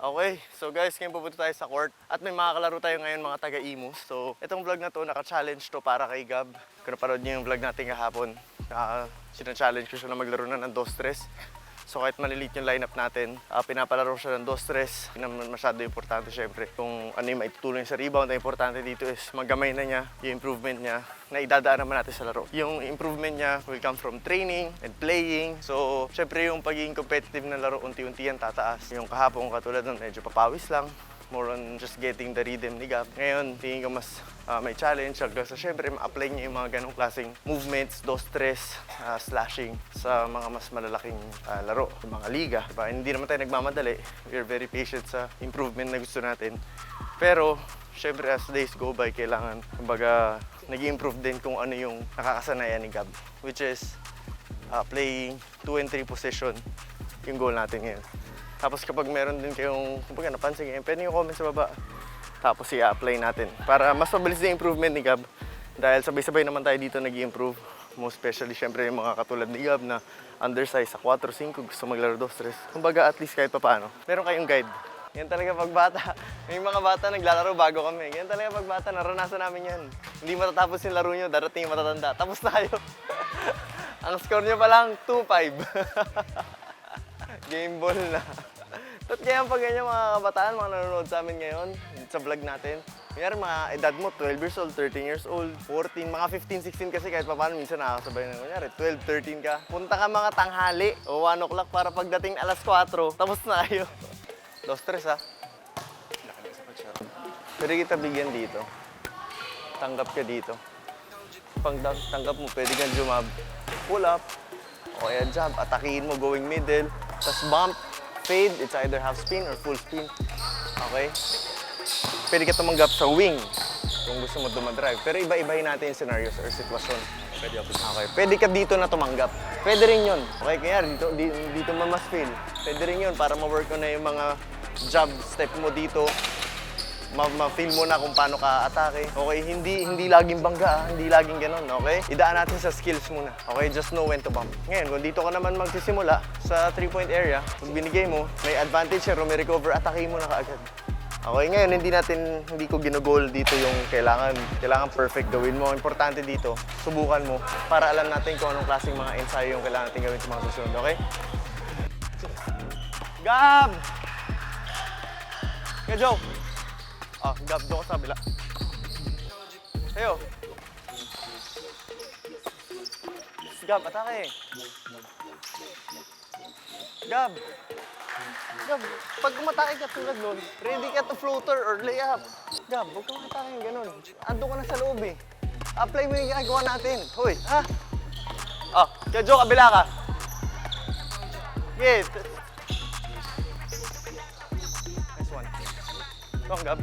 Okay, so guys, ngayon pupunta tayo sa court at may mga kalaro tayo ngayon mga taga-Imus. So, itong vlog na to, naka-challenge to para kay Gab. Kung napanood niyo yung vlog natin kahapon, sina-challenge ko siya na maglaro na ng 2-3. So kahit malilit yung lineup natin, pinapalaro siya ng 2-3. Hindi naman masyado importante syempre. Kung ano yung maitutulong sa rebound, ang importante dito is magamay na niya yung improvement niya na idadaan naman natin sa laro. Yung improvement niya will come from training and playing. So syempre yung pagiging competitive na laro, unti-unti yan tataas. Yung kahapon katulad nun, medyo papawis lang. More on just getting the rhythm ni Gab. Ngayon, tingin ko mas may challenge hanggang sa syempre ma-apply niya yung mga ganong klaseng movements, 2-3, slashing sa mga mas malalaking laro, sa mga liga. Diba? Hindi naman tayo nagmamadali. We are very patient sa improvement na gusto natin. Pero, syempre as days go by, kailangan, kumbaga, nag-improve din kung ano yung nakakasanayan ni Gab. Which is, playing 2 and 3 position, yung goal natin ngayon. Tapos kapag meron din kayong, kumbaga napansin ngayon, pwede yung comment sa baba. Tapos i-apply natin. Para mas mabilis na improvement ni Gab. Dahil sabay-sabay naman tayo dito nag-i-improve. Most especially, syempre yung mga katulad ni Gab na undersize sa 4-5, gusto maglaro 2-3. Kumbaga at least kahit pa paano, meron kayong guide. Yan talaga pag bata. May mga bata naglalaro bago kami. Yan talaga pag bata, naranasan namin yan. Hindi matatapos yung laro nyo, darating yung matatanda. Tapos tayo. Ang score nyo pa lang, 2-5. Game ball na. Tot kaya pag ganyan mga kabataan, mga nanonood sa amin ngayon, sa vlog natin, kaya mga edad mo, 12 years old, 13 years old, 14, mga 15, 16 kasi kahit pa paano minsan nakakasabay na kunyari, 12, 13 ka. Punta ka mga tanghali o 1 o'clock para pagdating alas 4, tapos na kayo. 2-3 ha. Pwede kita bigyan dito. Tanggap ka dito. Pag tanggap mo, pwede kang jumab. Pull up. O kaya jump, atakihin mo going middle. Tapos bump, fade, it's either half spin or full spin. Okay? Pwede ka tumanggap sa wing kung gusto mo dumadrive. Pero iba-ibahin natin yung scenarios or sitwasyon. Okay. Pwede ka dito na tumanggap. Pwede rin yun. Okay, kaya dito mo mas feel. Pwede rin yun para ma-work ko na yung mga jab step mo dito. Ma-feel mo na kung paano ka atake. Okay, hindi laging bangga, hindi laging ganun, okay? Idaan natin sa skills muna. Okay, just know when to bump. Ngayon, kung dito ka naman magsisimula sa 3-point area, pag binigay mo, may advantage siya, recover, atake mo na kaagad. Okay, ngayon hindi ko ginugol dito yung kailangan perfect gawin mo. Importante dito, subukan mo para alam natin kung anong klaseng mga ensayo yung kailangan natin gawin sa mga susunod, okay? Gab! Kaya Joe! Gab, doon ka sa kabila. Sa'yo. Gab, atake. Gab. Gab, pag umatake ka tulad nun, ready ka to floater or layup. Gab, huwag kang atake yung ganun. Ando ka na sa loob eh. Apply mo yung ginagawa natin. Hoy, ha? Kaya Joe, kabila ka. Okay. Nice one. Come, Gab.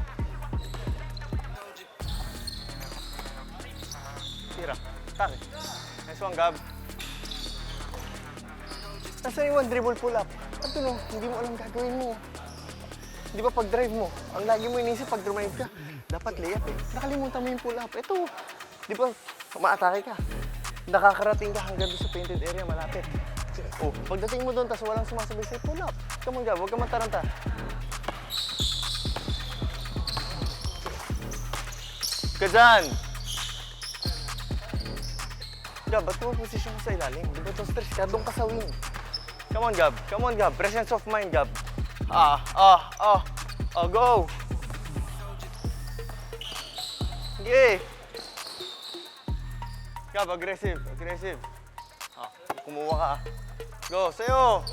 Tira. Atake. Nice one, Gab. Nasaan yung one dribble pull-up? At no, hindi mo alam gagawin mo. Di ba pag drive mo, ang lagi mo inisip pag drive ka, dapat layup eh. Nakalimutan mo yung pull-up. Ito, di ba, umaatake ka. Nakakarating ka hanggang doon sa painted area, malapit. Pagdating mo doon, tapos walang sumasabay sa'yo, pull-up. Come on, Gab, huwag ka mataranta. Ka dyan! Gab, ba't mo posisyon ko sa ilalim? Di ba ito stress ka? Doon ka sa wing. Come on, Gab. Come on, Gab. Presence of mind, Gab. Go! Okay. Gab, aggressive. Aggressive. Kumuha ka. Go, sa'yo!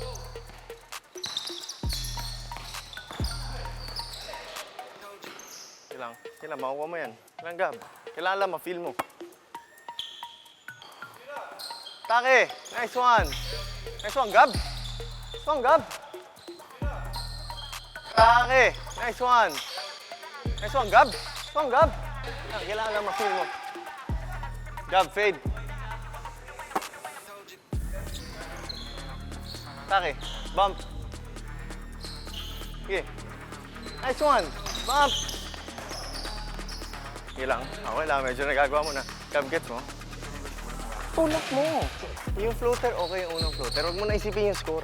Kailangan, makukuha mo yan. Kailangan, Gab. Kailangan lang, ma-feel mo. Take! Nice one! Nice one, Gab! Nice one, Gab! Take! Nice one! Nice one, Gab! Nice one, Gab! Kailangan lang ma-feel mo. Gab, fade. Take! Bump! Okay. Nice one! Bump! Okay lang. Okay lang. Medyo nagagawa mo na. Gab, gets mo? Pull up mo. Yung floater, okay yung unang floater. Huwag mo na isipin yung score.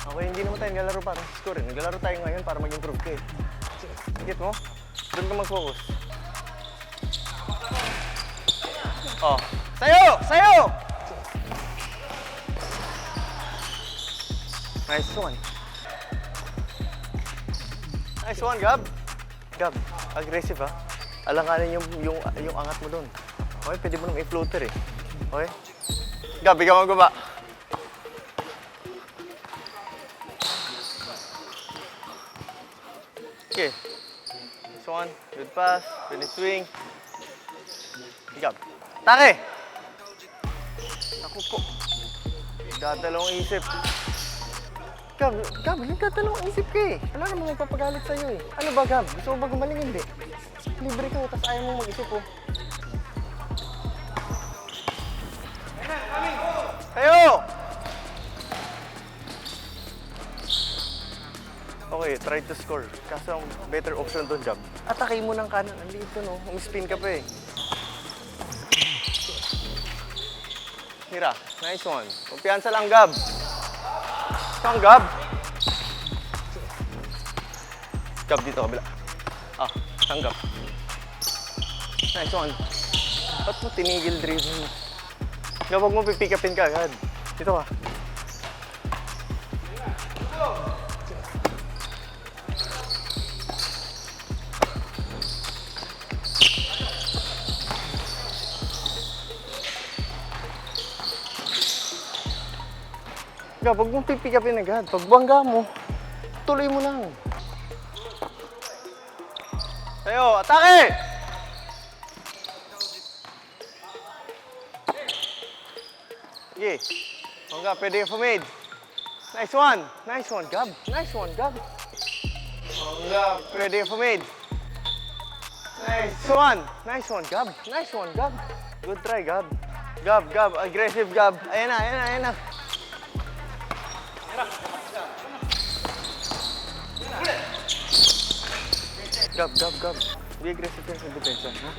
Okay, hindi naman tayo naglalaro para score. Naglalaro tayo ngayon para mag-improve ka eh. Get mo? Doon ka mag-focus. Oh. Sayo! Sayo! Nice one. Nice one, Gab. Gab, aggressive ha. Alanganin yung angat mo doon. Okay, pwede mo nang i-floater eh. Okay? Gab, ikaw magbaba. Okay. This one, good pass, good swing. Gab. Take! Ako po. Dadalawang isip. Gab, nagdadalawang isip ka eh. Wala namang magpapagalit sa'yo eh. Ano ba, Gab? Gusto mo ba gumaling? Hindi. Libre ka, tapos ayaw mo mag-isip oh. Kayo! Okay, try to score. Kaso ang better option doon, Gab. Atake mo ng kanan. Ang liit ko, no? Umispin ka pa eh. Mira, nice one. Kumpiyansa lang, Gab. Saan, Gab? Gab, dito, kabila. Ah, tanggap. Nice one. Ba't mo tinigil dribble mo? Gab, huwag mo pipick upin ka agad. Dito ka. Gab, huwag mong pipick upin agad. Pag bangga mo, tuloy mo lang. Tayo, atake! Sige. Bangga, pwede yung fumade. Nice one. Nice one, Gab. Nice one, Gab. Bangga, pwede yung fumade. Nice one. Nice one, Gab. Nice one, Gab. Good try, Gab. Gab. Aggressive, Gab. Ayan na. Gab. Be aggressive yan sa depensa, ha?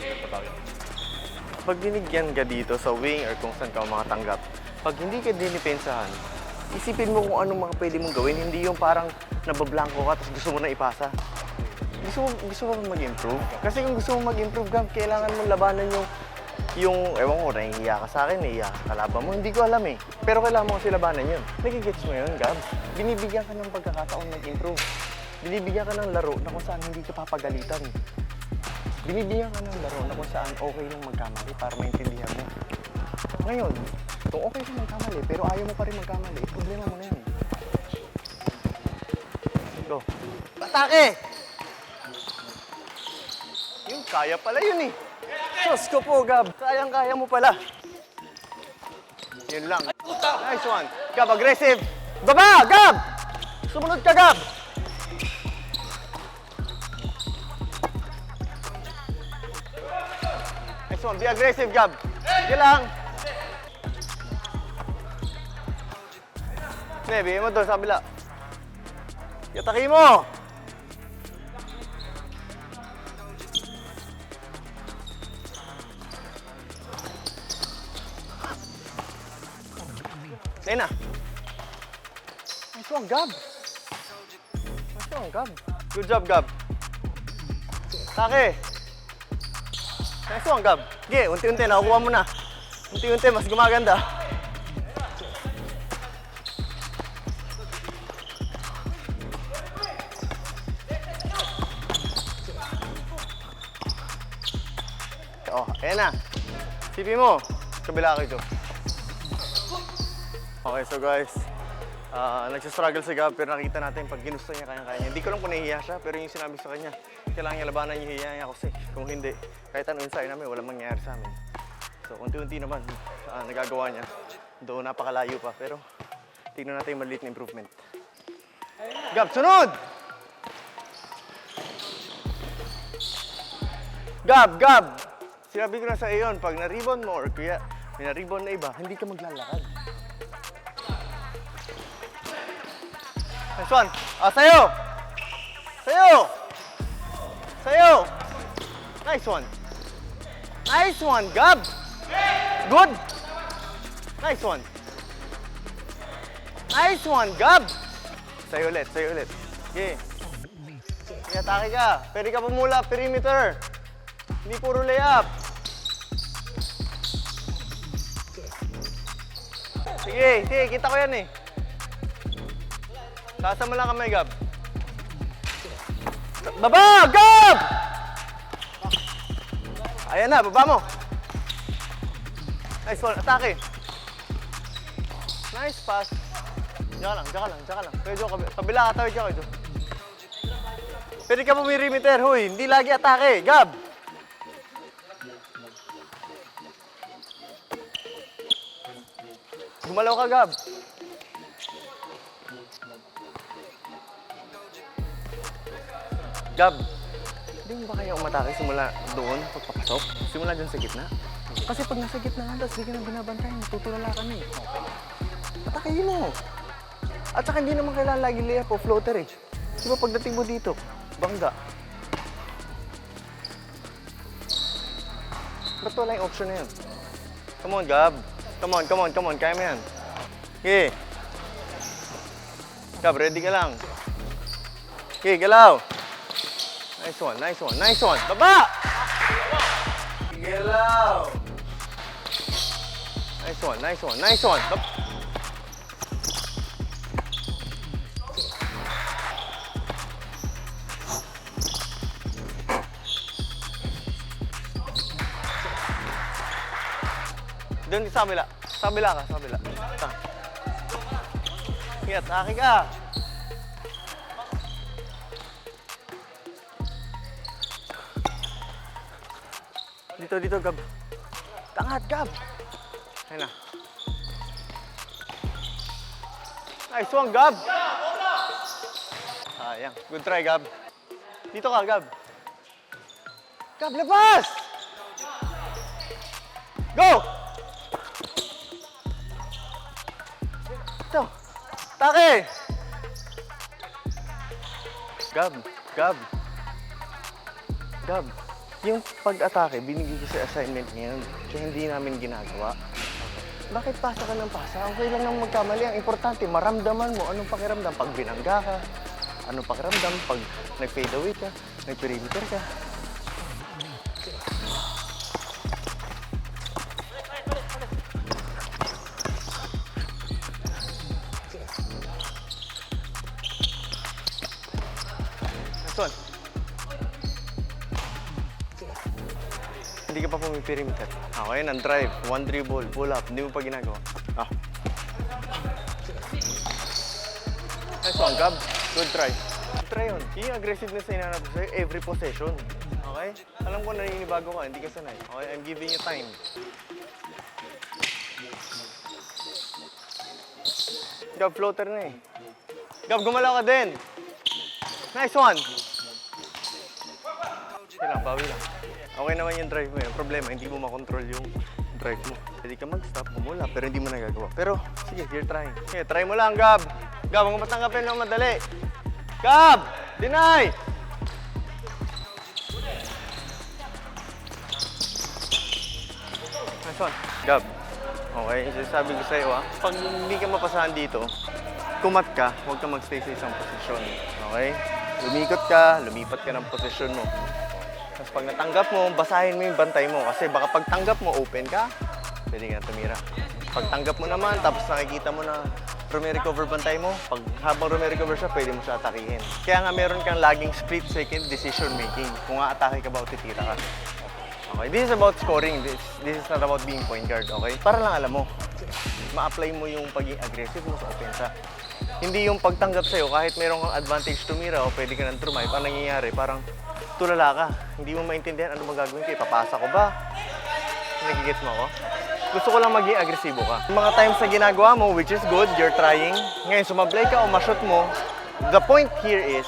Pag binigyan ka dito sa wing or kung saan ka makatanggap, pag hindi ka dinipensahan, isipin mo kung anong mga pwede mong gawin, hindi yung parang nabablanko ka tapos gusto mo na ipasa. Gusto mo mag-improve? Kasi kung gusto mo mag-improve, Gab, kailangan mo labanan ewan ko, nahihiya ka sa akin, nahihiya ka kalaban mo, hindi ko alam eh. Pero kailangan mo kasi labanan yun. Nagigets mo yun, Gab. Binibigyan ka ng pagkakataon mag-improve. Binibigyan ka ng laro na kung saan hindi ka papagalitan. Binibigyan ka ng laro na kung saan okay lang magkamali para maintindihan mo. Ngayon, kung okay ka magkamali pero ayaw mo pa rin magkamali, problema mo na yan. Go. Atake! Yun, kaya pala yun eh. Diyos ko po, Gab. Kayang-kaya mo pala. Yun lang. Nice one. Gab, aggressive. Baba, Gab! Sumunod ka, Gab! Nice one. Be aggressive, Gab. Sige lang. Bigyan mo doon sa kabila. Yataki mo! Ayun na. Nice one, Gab. Nice one, Gab. Good job, Gab. Take. Nice one, Gab. Sige, unti-unti. Nakukuha mo na. Unti-unti, mas gumaganda. Oh, ayan na. Sipi mo. Kabila kayo dito. Okay, so guys, nagsastruggle si Gab pero nakita natin pag ginusto niya kaya-kaya niya. Hindi ko lang kung nahihiya siya pero yung sinabi sa kanya, kailangan niya labanan yung hiya niya kasi kung hindi, kahit anong ensayo namin, walang mangyayari sa amin. So, unti-unti naman, nagagawa niya. Doon napakalayo pa pero tignan natin yung maliit na improvement. Gab, sunod! Gab! Sinabi ko na sa iyo yun, pag na-rebound mo or kaya may na-rebound na iba, hindi ka maglalakad. Nice one. Sayo! Nice one. Nice one, Gab. Good. Nice one. Nice one, Gab. Sa'yo ulit, sa'yo ulit. Sige. Sige, atake ka. Pwede ka pumula, perimeter. Hindi puro layup. Sige, sige, kita ko yan eh. Tasa mo lang kamay, Gab. Baba! Gab! Ayan na, baba mo. Nice one, atake. Nice pass. Diyan ka lang. Medyo kabila ka, tawid ka kayo. Pwede ka pumirimeter, huy. Hindi lagi atake. Gab! Gumalaw ka, Gab. Gab, hindi mo ba kaya umatake simula doon, pagpapasok? Simula dyan sa gitna? Kasi pag nasa gitna, tapos di ka na binabantay, tutulala ka na eh. Atakein mo. At saka hindi naman kailangan lagi layup o floater eh. Di ba pagdating mo dito, bangga. Ba't wala yung option na yun? Come on, Gab. Come on. Kaya mo yan. Okay. Gab, ready ka lang. Okay, galaw. Nice one. Baba! Galaw. Nice one. Doon sa kabila. Sa kabila ka. Ingat, aki ka. Dito, Gab. Tangat, Gab. Ayun na. Nice one, Gab. Ayan. Good try, Gab. Dito ka, Gab. Gab, labas! Go! Ito. Take! Gab. Yung pag-atake, binigay ko sa assignment ngayon. Kaya hindi namin ginagawa. Bakit pasa ka ng pasa? Okay lang nang magkamali. Ang importante, maramdaman mo anong pakiramdam pag binangga ka. Anong pakiramdam pag nag-fade away ka, nag-perimeter ka. Next one. Hindi ka pa pumiperimeter. Okay, ang drive. One dribble, pull up. Hindi mo pa ginagawa. Nice one, Gab. Good try. Good try yun. Yung aggressiveness na hinanap ko sa'yo every possession. Okay? Alam ko naninibago ka, hindi ka sanay. Okay, I'm giving you time. Gab, floater na eh. Gab, gumalaw ka din. Nice one. Sige lang, bawi lang. Okay naman yung drive mo. Yung problema, hindi mo makontrol yung drive mo. Pwede ka mag-stop, pumula, pero hindi mo nagagawa. Pero, sige, you're trying. Okay, try mo lang, Gab. Gab, huwag matanggapin ng madali. Gab! Deny! Nice one. Gab, okay, sabi ko sa'yo pag hindi ka mapasahan dito, kumat ka, huwag ka magstay sa isang posisyon. Okay? Lumikot ka, lumipat ka ng posisyon mo. Tapos pag natanggap mo, basahin mo yung bantay mo. Kasi baka pag tanggap mo, open ka, pwede ka na tumira. Pag tanggap mo naman, tapos nakikita mo na rumirecover bantay mo, pag habang rumirecover siya, pwede mo siya atakihin. Kaya nga meron kang laging split-second decision making. Kung atake ka ba o titira ka. Okay, this is about scoring. This is not about being point guard, okay? Para lang alam mo, ma-apply mo yung pagiging aggressive mo sa opensa. Hindi yung pagtanggap sa'yo, kahit meron kang advantage tumira o pwede ka nang trumive, ang nangyayari, parang tulala ka. Hindi mo maintindihan ano bang gagawin ko. Ipapasa ko ba? Nagigets mo ako? Gusto ko lang maging agresibo ka. Yung mga times na ginagawa mo, which is good, you're trying. Ngayon, sumablay ka o ma-shoot mo, the point here is,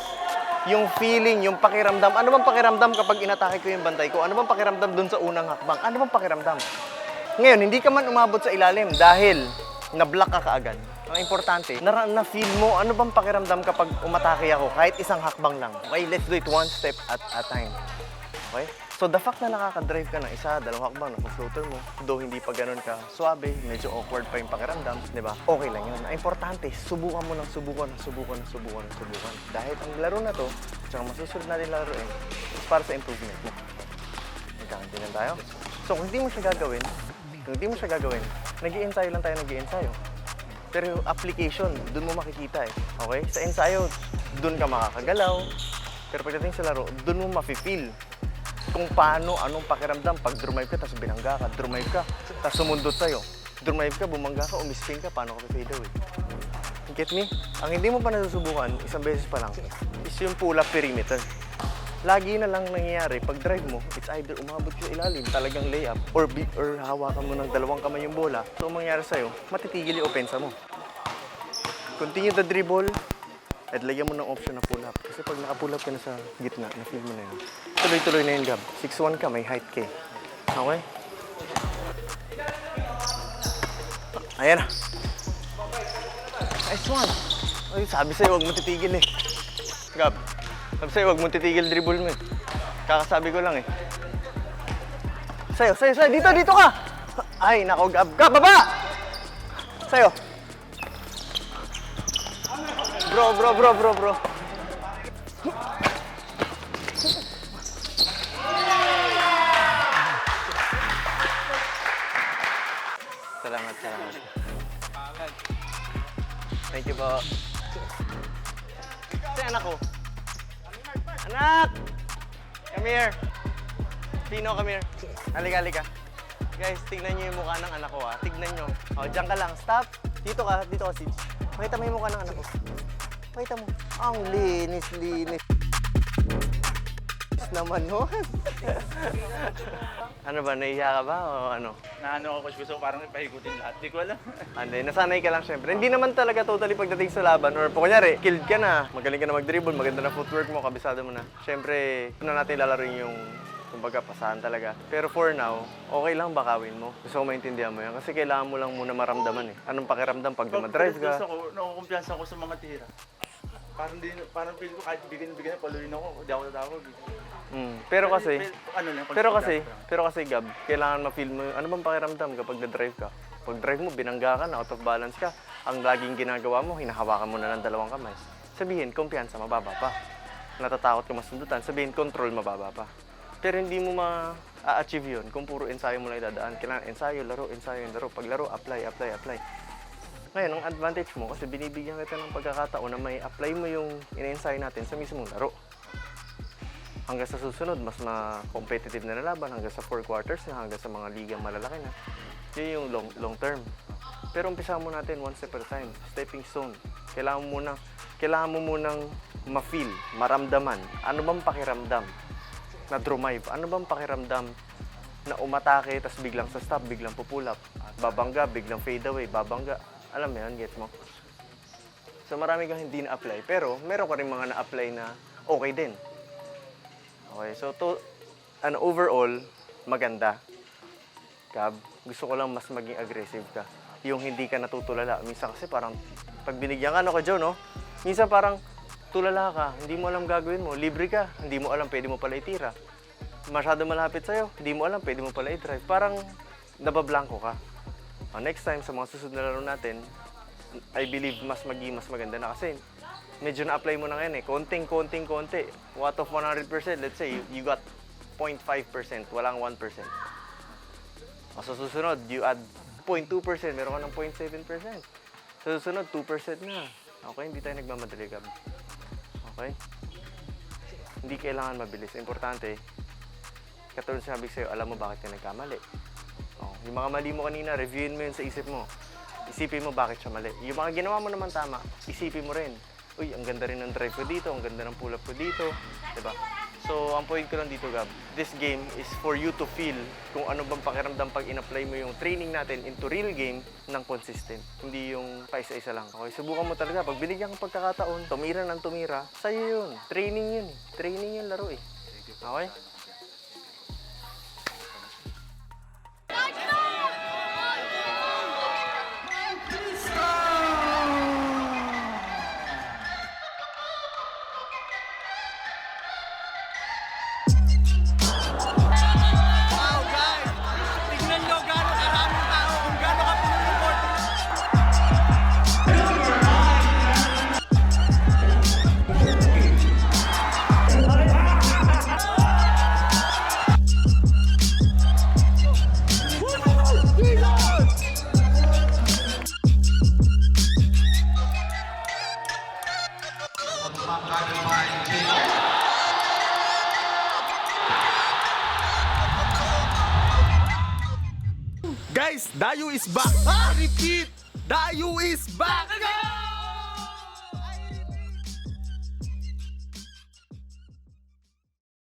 yung feeling, yung pakiramdam. Ano bang pakiramdam kapag inatake ko yung bantay ko? Ano bang pakiramdam dun sa unang hakbang? Ano bang pakiramdam? Ngayon, hindi ka man umabot sa ilalim dahil na-block ka kaagad. Ang importante, na-feel mo ano bang pakiramdam kapag umatake ako kahit isang hakbang lang. Okay, let's do it one step at a time. Okay? So the fact na nakaka-drive ka ng isa, dalawang hakbang, naka-floater mo, though hindi pa ganun ka suabe, medyo awkward pa yung pakiramdam, di ba? Okay lang yun. Ang importante, subukan mo ng subukan. Dahil ang laro na to, tsaka masusunod natin laruin, is para sa improvement mo. Magkakaintindihan tayo? So kung hindi mo siya gagawin, nag-i-ensayo lang tayo, Pero yung application, dun mo makikita eh. Okay? Sa ensayo, dun ka makakagalaw. Pero pagdating sa laro, dun mo mafe-feel kung paano, anong pakiramdam pag drive ka, tapos binangga ka, tapos sumundot sa'yo. Drive ka, bumangga ka, umispin ka, paano ka fade away? Get me? Ang hindi mo pa nasusubukan, isang beses pa lang, is yung pull-up perimeter. Lagi na lang nangyayari, pag drive mo, it's either umabot ka ilalim, talagang layup, or hawakan mo ng dalawang kamay yung bola. So, ang mangyayari sa'yo, matitigil yung opensa mo. Continue the dribble, at lagyan mo ng option na pull-up. Kasi pag naka-pull up ka na sa gitna, na-feel mo na yun. Tuloy-tuloy na yun, Gab. 6'1 ka, may height ka. Okay? Ayan na. Nice one. Ay, sabi sa'yo, huwag mo titigil eh. Gab, sabi sa'yo, huwag mo titigil dribble mo eh. Kakasabi ko lang eh. Sa'yo, dito ka! Ay, nako, Gab, baba! Sa'yo. Bro. Salamat. Thank you po. Kasi anak ko. Anak! Come here. Pino, come here. Halika. Guys, tignan nyo yung mukha ng anak ko ah. Tignan nyo. O, dyan ka lang. Stop. Dito ka, Sid. Makita mo yung mukha ng anak ko. Makita mo. Ang linis. Naman mo. Ano ba, nahiya ka ba o ano? Naano ako, gusto ko parang ipahigutin lahat. Di ko alam. Hindi, nasanay ka lang syempre. Hindi naman talaga totally pagdating sa laban or kunyari, killed ka na, magaling ka na mag-dribble, maganda na footwork mo, kabisado mo na. Syempre, na natin lalaroin yung kumbaga, pasahan talaga. Pero for now, okay lang bakawin mo. Gusto ko maintindihan mo yan kasi kailangan mo lang muna maramdaman eh. Anong pakiramdam pag dumadrive ka? Gusto ko, nakukumpiyansa ko sa mga tira. Parang feel ko kahit bigyan na paluin ako, hindi ako tatawag. Pero kasi Gab, kailangan ma-feel mo ano bang pakiramdam kapag na-drive ka. Pag drive mo, binangga ka na, out of balance ka. Ang laging ginagawa mo, hinahawakan mo na ng dalawang kamay. Sabihin, kumpiyansa, mababa pa. Natatakot ka masundutan, sabihin, control, mababa pa. Pero hindi mo ma-achieve yun kung puro ensayo mo lang idadaan. Kailangan ensayo, laro. Pag laro, apply. Ngayon, ang advantage mo, kasi binibigyan kita ng pagkakataon na may apply mo yung ina-ensayo natin sa mismong laro. Hanggang sa susunod, mas competitive na laban, hanggang sa 4 quarters na, hanggang sa mga ligang malalaki na. Yun yung long term. Pero umpisa mo natin one step at a time, stepping stone. Kailangan mo munang ma-feel, maramdaman. Ano bang pakiramdam na drive? Ano bang pakiramdam na umatake, tas biglang sa stop, biglang pupull up, babangga, biglang fade away, babangga. Alam mo yan, get mo? So marami kang hindi na-apply, pero meron ka rin mga na-apply na okay din. Okay, so overall, maganda. Gab, gusto ko lang mas maging aggressive ka. Yung hindi ka natutulala. Minsan kasi parang, pag binigyan ka, ano ka, Joe, no? Minsan parang, tulala ka, hindi mo alam gagawin mo, libre ka, hindi mo alam, pwede mo pala itira. Masyado malapit sa'yo, hindi mo alam, pwede mo pala i-drive. Parang, nabablanko ka. Next time, sa mga susunod na laro natin, I believe mas maganda na kasi medyo na-apply mo na ngayon eh. Konti. What of 100%, let's say, you got 0.5%, walang 1%. Sa susunod, you add 0.2%, meron ka ng 0.7%. Sa susunod, 2% na. Okay, hindi tayo nagmamadali, Gab. Okay? Hindi kailangan mabilis. Importante, katulad sabi ko sa'yo, alam mo bakit ka nagkamali. Yung mga mali mo kanina, reviewin mo yun sa isip mo. Isipin mo bakit siya mali. Yung mga ginawa mo naman tama, isipin mo rin. Uy, ang ganda rin ng drive ko dito, ang ganda ng pull-up ko dito. Diba? So, ang point ko lang dito, Gab, this game is for you to feel kung ano bang pakiramdam pag in-apply mo yung training natin into real game ng consistent. Hindi yung paisa-isa lang. Okay, subukan mo talaga. Pag binigyan kang pagkakataon, tumira ng tumira, sa'yo yun. Training yun eh. Training yung laro eh. Okay? Dayu is back! I repeat! Dayu is back!